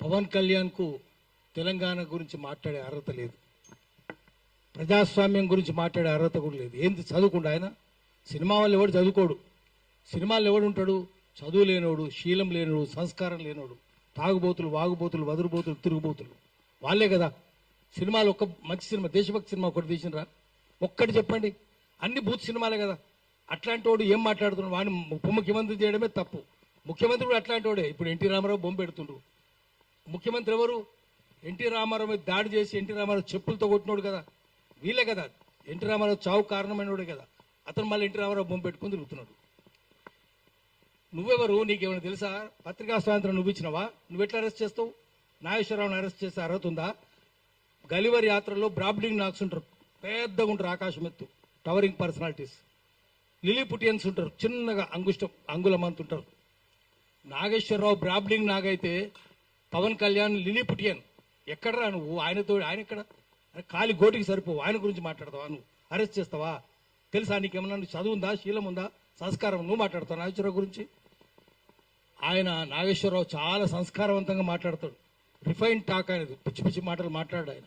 పవన్ కళ్యాణ్కు తెలంగాణ గురించి మాట్లాడే అర్హత లేదు, ప్రజాస్వామ్యం గురించి మాట్లాడే అర్హత కూడా లేదు. ఏంది చదువుకుండా ఆయన? సినిమా వాళ్ళు ఎవడు చదువుకోడు, సినిమాల్లో ఎవడు ఉంటాడు? చదువు లేనోడు, శీలం లేనోడు, సంస్కారం లేనోడు, తాగుబోతులు, వాగుబోతులు, వదురుబోతులు, తిరుగుబోతులు వాళ్ళే కదా. సినిమాలు ఒక్క మంచి సినిమా, దేశభక్తి సినిమా ఒకటి తీసినరా? ఒక్కటి చెప్పండి. అన్ని బూత్ సినిమాలే కదా. అట్లాంటి వాడు ఏం మాట్లాడుతున్నాడు? వాడిని ఉప ముఖ్యమంత్రి చేయడమే తప్పు. ముఖ్యమంత్రి కూడా అట్లాంటి వాడే. ఇప్పుడు ఎన్టీ రామారావు బొమ్మ పెడుతుండ్రు. ముఖ్యమంత్రి ఎవరు? ఎన్టీ రామారావు మీద దాడి చేసి ఎన్టీ రామారావు చెప్పులతో కొట్టినోడు కదా, వీళ్ళే కదా. ఎన్టీ రామారావు చావు కారణమైనోడే కదా. అతను మళ్ళీ ఎన్టీ రామారావు బొమ్మ పెట్టుకుని తిరుగుతున్నాడు. నువ్వెవరు? నీకేమైనా తెలుసా? పత్రికా స్వాతంత్రం నువ్వు ఇచ్చినవా? నువ్వు ఎట్లా అరెస్ట్ చేస్తావు? నాగేశ్వరరావుని అరెస్ట్ చేసే అర్హత ఉందా? గలివర్ యాత్రలో బ్రాబ్డింగ్ నాక్స్ ఉంటారు, పెద్దగా ఉంటారు, ఆకాశం ఎత్తు, టవరింగ్ పర్సనాలిటీస్. లిలీపుటియన్స్ ఉంటారు, చిన్నగా అంగుళమంత ఉంటారు. నాగేశ్వరరావు బ్రాబ్డింగ్ నాగైతే పవన్ కళ్యాణ్ లిలీపుటియన్. ఎక్కడరా నువ్వు? ఆయన ఎక్కడ? కాలి గోటికి సరిపోవు. ఆయన గురించి మాట్లాడతావా? నువ్వు అరెస్ట్ చేస్తావా? తెలుసా నీకేమన్నా? చదువు ఉందా, శీలం ఉందా, సంస్కారం? నువ్వు మాట్లాడతావు నాగేశ్వరరావు గురించి? నాగేశ్వరరావు చాలా సంస్కారవంతంగా మాట్లాడతాడు. రిఫైన్ టాక్ అనేది, పిచ్చి పిచ్చి మాటలు మాట్లాడాడు ఆయన.